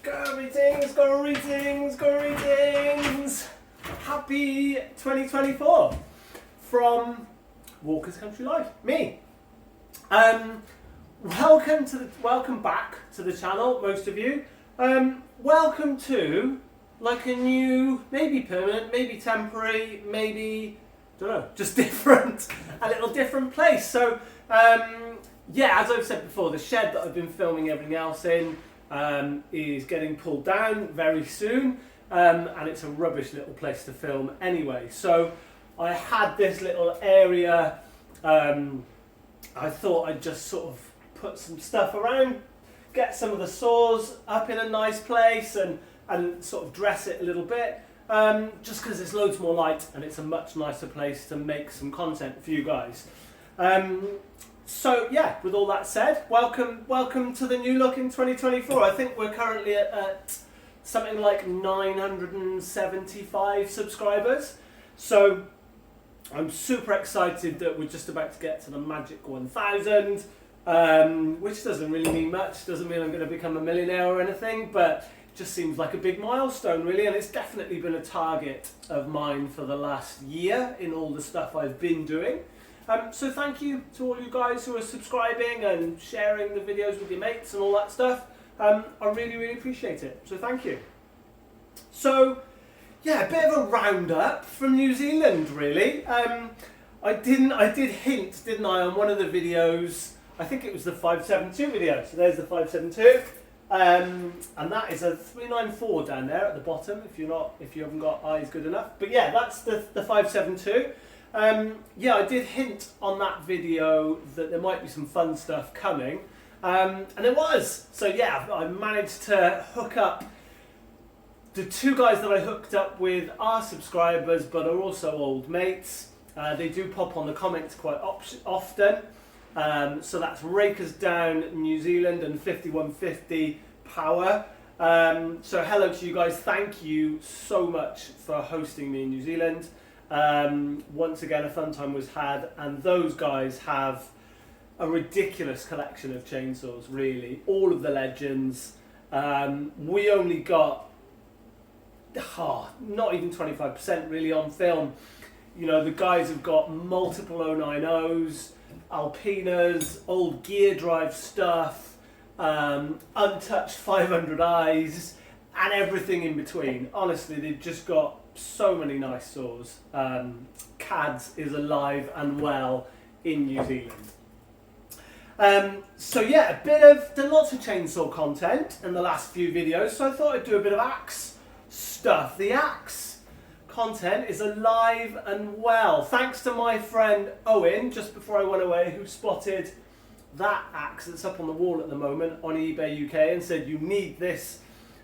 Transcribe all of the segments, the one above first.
Greetings! Happy 2024 from Walker's Country Life, me. Welcome back to the channel, most of you. Welcome to like a new, maybe permanent, maybe temporary, maybe, don't know, just different, a little different place. So, yeah, as I've said before, the shed that I've been filming everything else in is getting pulled down very soon, and it's a rubbish little place to film anyway. So I had this little area. I thought I'd just sort of put some stuff around, get some of the saws up in a nice place, and sort of dress it a little bit, just because there's loads more light and it's a much nicer place to make some content for you guys. So yeah, with all that said, welcome to the new look in 2024. I think we're currently at something like 975 subscribers. So I'm super excited that we're just about to get to the magic 1,000, which doesn't really mean much. Doesn't mean I'm going to become a millionaire or anything, but it just seems like a big milestone really, and it's definitely been a target of mine for the last year in all the stuff I've been doing. So thank you to all you guys who are subscribing and sharing the videos with your mates and all that stuff. I really appreciate it. So thank you. So yeah, a bit of a roundup from New Zealand really. I did hint, didn't I, on one of the videos. I think it was the 572 video. So there's the 572, and that is a 394 down there at the bottom. If you haven't got eyes good enough. But yeah, that's the 572. Yeah, I did hint on that video that there might be some fun stuff coming, and it was. So yeah, I managed to hook up. The two guys that I hooked up with are subscribers, but are also old mates. They do pop on the comments quite often. So that's Rakers Down New Zealand and 5150 Power. So hello to you guys. Thank you so much for hosting me in New Zealand. Once again, a fun time was had, and those guys have a ridiculous collection of chainsaws, really. All of the legends. We only got not even 25% really on film. You know, the guys have got multiple 090s, Alpinas, old gear drive stuff, untouched 500Is, and everything in between. Honestly, they've just got so many nice saws. Cads is alive and well in New Zealand. So yeah, done lots of chainsaw content in the last few videos, so I thought I'd do a bit of axe stuff. The axe content is alive and well, thanks to my friend Owen, just before I went away, who spotted that axe that's up on the wall at the moment on eBay UK and said, you need this.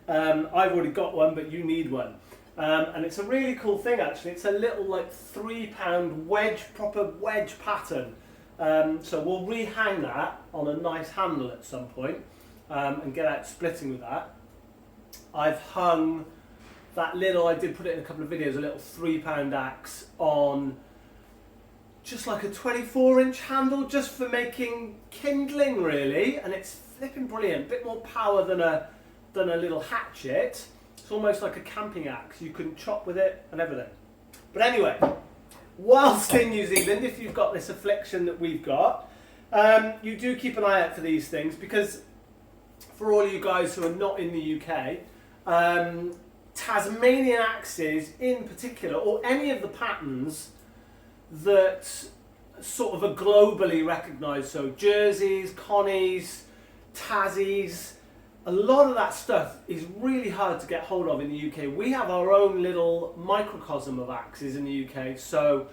I've already got one, but you need one. And it's a really cool thing actually. It's a little like £3 wedge, proper wedge pattern. So we'll rehang that on a nice handle at some point, and get out splitting with that. I've hung that little, I did put it in a couple of videos, a little £3 axe on just like a 24-inch handle, just for making kindling really, and it's flipping brilliant. Bit more power than a little hatchet. It's almost like a camping axe. You can chop with it and everything. But anyway, whilst in New Zealand, if you've got this affliction that we've got, you do keep an eye out for these things, because for all you guys who are not in the UK, Tasmanian axes in particular, or any of the patterns that sort of are globally recognised, so Jerseys, Connies, Tassies, a lot of that stuff is really hard to get hold of in the UK. We have our own little microcosm of axes in the UK, so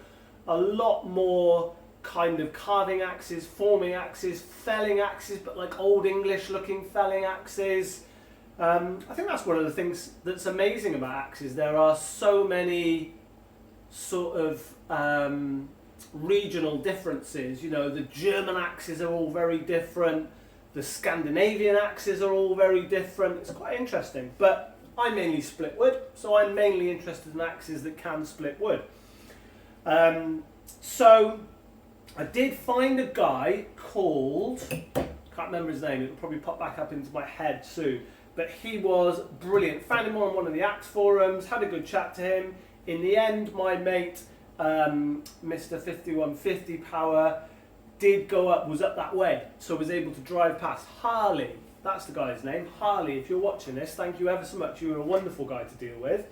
a lot more kind of carving axes, forming axes, felling axes, but like old English looking felling axes. I think that's one of the things that's amazing about axes. There are so many sort of regional differences. You know, the German axes are all very different. The Scandinavian axes are all very different. It's quite interesting. But I mainly split wood, so I'm mainly interested in axes that can split wood. So I did find a guy called, can't remember his name, it'll probably pop back up into my head soon, but he was brilliant. Found him on one of the axe forums, had a good chat to him. In the end, my mate, Mr. 5150 Power, was up that way, so was able to drive past. Harley, that's the guy's name. Harley, if you're watching this, thank you ever so much. You were a wonderful guy to deal with.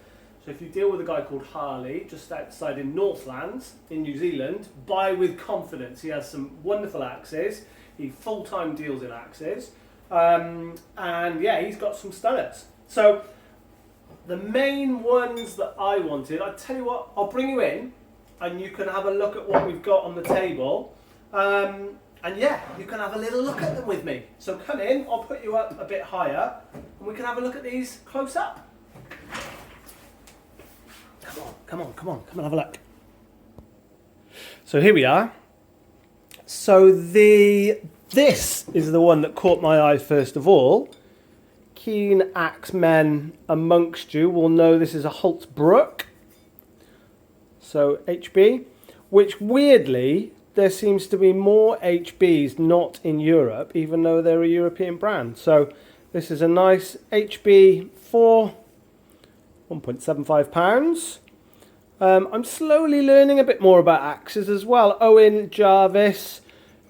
So if you deal with a guy called Harley, just outside in Northlands, in New Zealand, buy with confidence. He has some wonderful axes. He full-time deals in axes. And yeah, he's got some stunners. So the main ones that I wanted, I tell you what, I'll bring you in and you can have a look at what we've got on the table. And yeah, you can have a little look at them with me. So come in, I'll put you up a bit higher and we can have a look at these close up. Come on, have a look. So here we are. So this is the one that caught my eye first of all. Keen axe men amongst you will know this is a Holtzbrook. So HB, which weirdly, there seems to be more HBs not in Europe, even though they're a European brand. So this is a nice HB for £1.75. I'm slowly learning a bit more about axes as well. Owen Jarvis,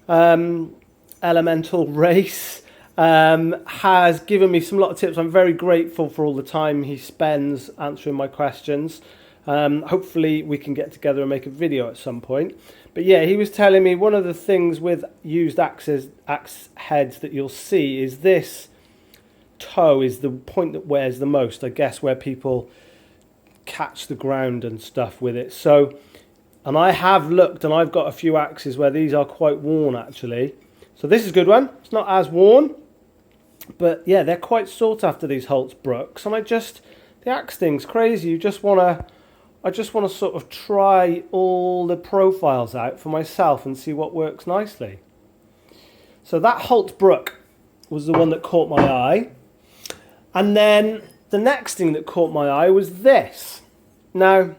Elemental Race, has given me some lot of tips. I'm very grateful for all the time he spends answering my questions. Hopefully we can get together and make a video at some point. But yeah, he was telling me one of the things with used axe heads that you'll see is this toe is the point that wears the most, I guess, where people catch the ground and stuff with it. So, and I have looked and I've got a few axes where these are quite worn actually. So this is a good one. It's not as worn, but yeah, they're quite sought after, these Holtzbrooks. And the axe thing's crazy. I just want to sort of try all the profiles out for myself and see what works nicely. So that Holtzbrook was the one that caught my eye. And then the next thing that caught my eye was this. Now,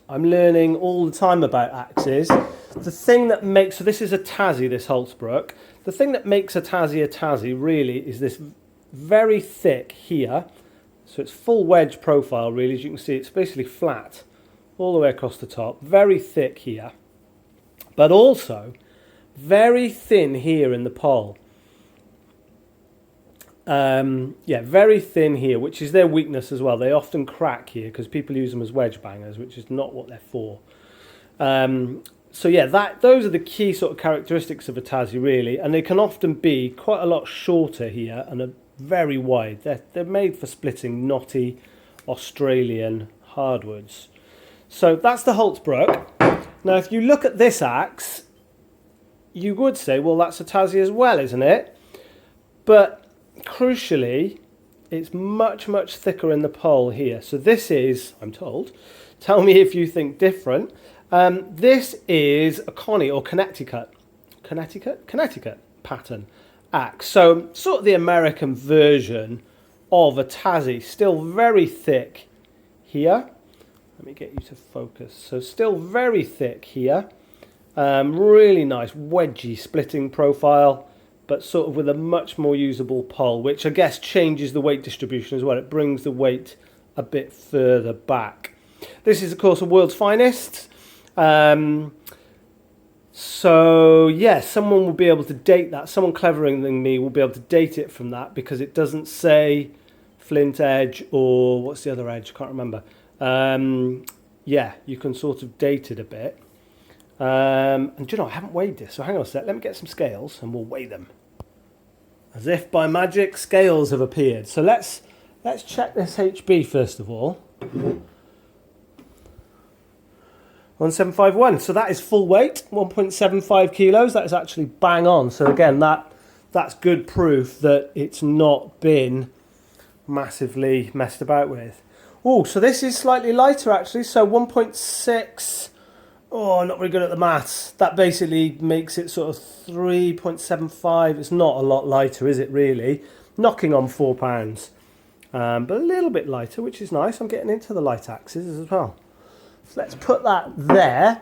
I'm learning all the time about axes. The thing that makes, so this is a Tassie, this Holtzbrook. The thing that makes a Tassie really is this very thick here. So it's full wedge profile really, as you can see. It's basically flat all the way across the top. Very thick here. But also very thin here in the pole. Yeah, very thin here, which is their weakness as well. They often crack here because people use them as wedge bangers, which is not what they're for. So yeah, those are the key sort of characteristics of a Tassie really, and they can often be quite a lot shorter here and are very wide. They're made for splitting knotty Australian hardwoods. So that's the Holtzbrook. Now if you look at this axe, you would say, well, that's a Tassie as well, isn't it? But crucially, it's much, much thicker in the pole here. So this is, I'm told, tell me if you think different. This is a Connie or Connecticut pattern axe. So sort of the American version of a Tassie. Still very thick here. Let me get you to focus. So still very thick here. Really nice wedgy splitting profile, but sort of with a much more usable pole, which I guess changes the weight distribution as well. It brings the weight a bit further back. This is, of course, a world's finest. So, yeah, someone will be able to date that. Someone cleverer than me will be able to date it from that because it doesn't say flint edge or what's the other edge? I can't remember. Yeah, you can sort of date it a bit. And do you know, I haven't weighed this, so hang on a sec. Let me get some scales and we'll weigh them. As if by magic, scales have appeared. So let's check this HB first of all. 1751. So that is full weight, 1.75 kilos. That is actually bang on. So again, that's good proof that it's not been massively messed about with. Oh, so this is slightly lighter actually. So 1.6. Oh, I'm not very good at the maths. That basically makes it sort of 3.75. It's not a lot lighter, is it really? Knocking on £4. But a little bit lighter, which is nice. I'm getting into the light axes as well. So let's put that there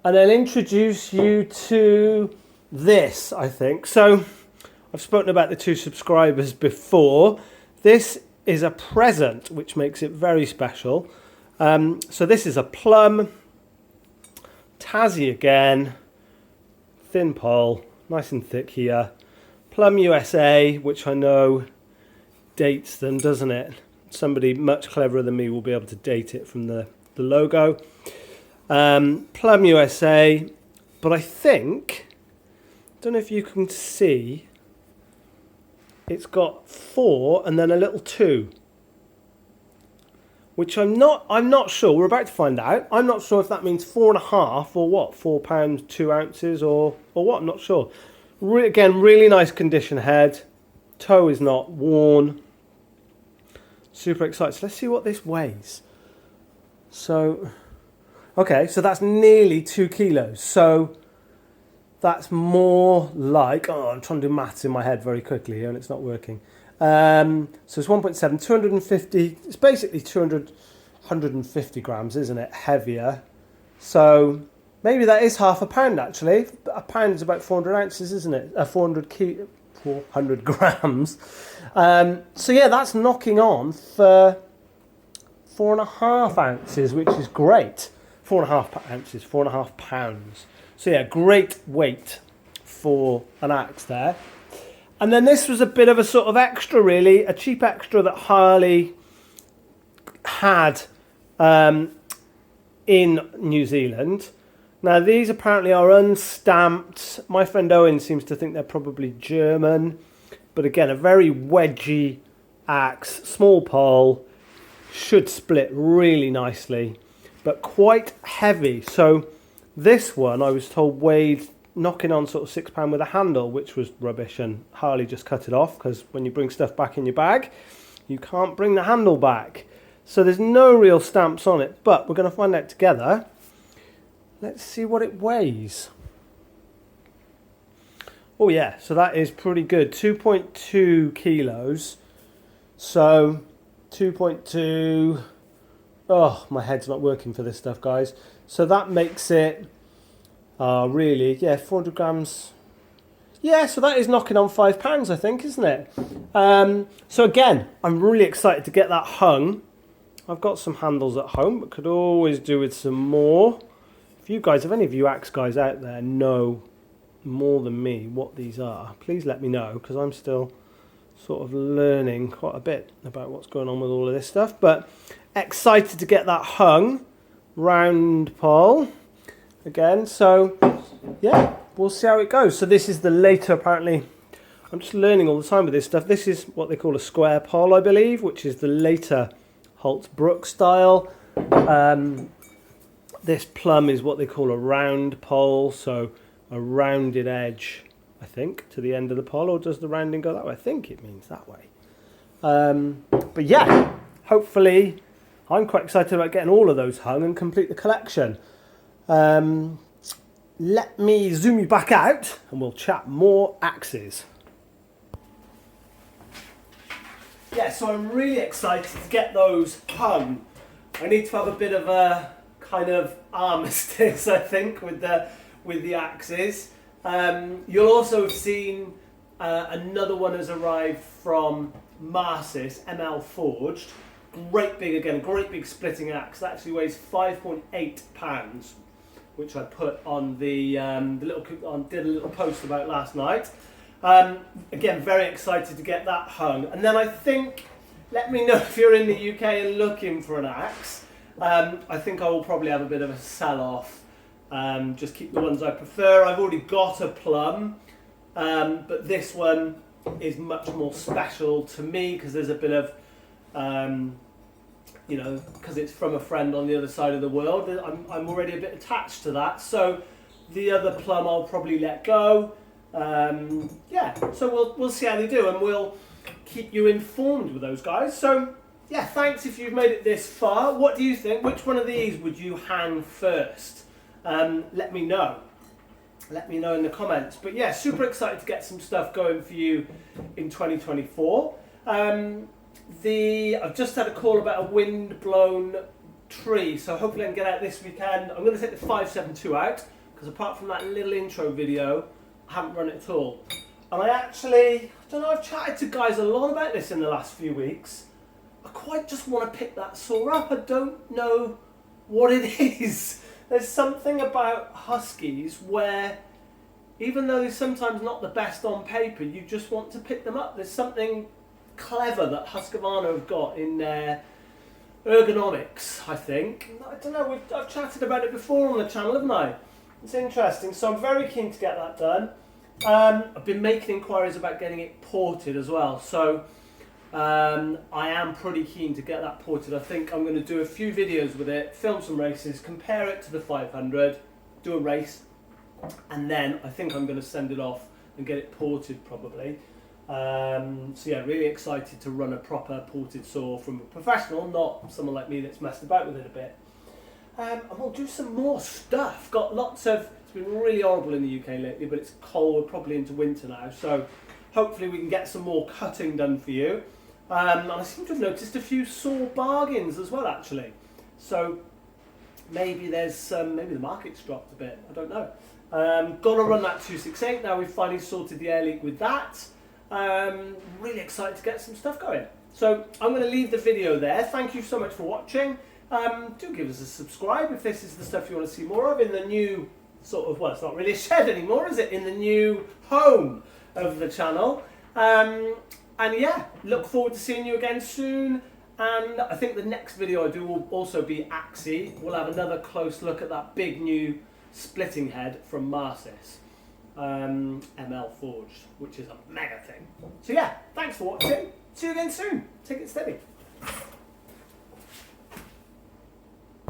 and then introduce you to this, I think. So I've spoken about the 2 subscribers before. This is a present, which makes it very special. So this is a plum, Tassie again, thin pole, nice and thick here. Plum USA, which I know dates them, doesn't it? Somebody much cleverer than me will be able to date it from the logo. Plum USA, but I think, don't know if you can see, it's got 4 and then a little 2, which I'm not sure. We're about to find out. I'm not sure if that means 4.5 or what, £4 2 ounces or what. I'm not sure. Again, really nice condition head. Toe is not worn. Super excited. So let's see what this weighs. So, okay, so that's nearly 2 kilos. So that's more like, I'm trying to do maths in my head very quickly here and it's not working. So it's 1.7, 250, it's basically 150 grams, isn't it? Heavier. So maybe that is half a pound actually. A pound is about 400 ounces, isn't it? 400 grams. So yeah, that's knocking on for 4.5 ounces, which is great. 4.5 ounces, 4.5 pounds. So yeah, great weight for an axe there. And then this was a bit of a sort of extra, really, a cheap extra that Harley had in New Zealand. Now these apparently are unstamped. My friend Owen seems to think they're probably German. But again, a very wedgy axe, small pole, should split really nicely, but quite heavy. So this one, I was told, weighed knocking on sort of £6 with a handle, which was rubbish, and Harley just cut it off because when you bring stuff back in your bag, you can't bring the handle back. So there's no real stamps on it, but we're going to find out together. Let's see what it weighs. Oh yeah, so that is pretty good. 2.2 kilos. So 2.2. Oh, my head's not working for this stuff, guys. So that makes it, really, yeah, 400 grams. Yeah, so that is knocking on £5, I think, isn't it? So again, I'm really excited to get that hung. I've got some handles at home, but could always do with some more. If you guys, if any of you axe guys out there know more than me what these are, please let me know, because I'm still sort of learning quite a bit about what's going on with all of this stuff. But excited to get that hung. Round pole again. So yeah, we'll see how it goes. So this is the later, apparently, I'm just learning all the time with this stuff. This is what they call a square pole, I believe, which is the later Holtbrook style. This plum is what they call a round pole, so a rounded edge, I think, to the end of the pole. Or does the rounding go that way? I think it means that way. But yeah, hopefully I'm quite excited about getting all of those hung and complete the collection. Let me zoom you back out and we'll chat more axes. Yeah, so I'm really excited to get those hung. I need to have a bit of a kind of armistice, I think, with the axes. You'll also have seen another one has arrived from Marcis, ML Forged. Great big splitting axe. That actually weighs 5.8 pounds, which I put on did a little post about last night. Again, very excited to get that hung. And then I think, let me know if you're in the UK and looking for an axe. I think I will probably have a bit of a sell-off. Just keep the ones I prefer. I've already got a plum, but this one is much more special to me because there's a bit of, because it's from a friend on the other side of the world. I'm already a bit attached to that. So the other plum I'll probably let go. Yeah, so we'll see how they do, and we'll keep you informed with those guys. So yeah, thanks if you've made it this far. What do you think? Which one of these would you hang first? Let me know. Let me know in the comments. But yeah, super excited to get some stuff going for you in 2024. I've just had a call about a wind-blown tree, so hopefully I can get out this weekend. I'm going to take the 572 out, because apart from that little intro video, I haven't run it at all. And I don't know, I've chatted to guys a lot about this in the last few weeks. I quite just want to pick that saw up. I don't know what it is. There's something about Huskies where, even though they're sometimes not the best on paper, you just want to pick them up. There's something clever that Husqvarna have got in their ergonomics, I think. I don't know, I've chatted about it before on the channel, haven't I? It's interesting, so I'm very keen to get that done. I've been making inquiries about getting it ported as well, so I am pretty keen to get that ported. I think I'm going to do a few videos with it, film some races, compare it to the 500, do a race, and then I think I'm going to send it off and get it ported probably. So yeah, really excited to run a proper ported saw from a professional, not someone like me that's messed about with it a bit. And we'll do some more stuff. Got lots of, it's been really horrible in the UK lately, but it's cold, we're probably into winter now, so hopefully we can get some more cutting done for you. And I seem to have noticed a few saw bargains as well actually. So maybe there's maybe the market's dropped a bit, I don't know. Gonna run that 268 now. We've finally sorted the air leak with that. Really excited to get some stuff going. So I'm going to leave the video there. Thank you so much for watching. Do give us a subscribe if this is the stuff you want to see more of in the new sort of, well, it's not really a shed anymore, is it? In the new home of the channel. And yeah, look forward to seeing you again soon. And I think the next video I do will also be Axie. We'll have another close look at that big new splitting head from Marcis. ML Forged, which is a mega thing. So yeah, thanks for watching. See you again soon. Take it steady.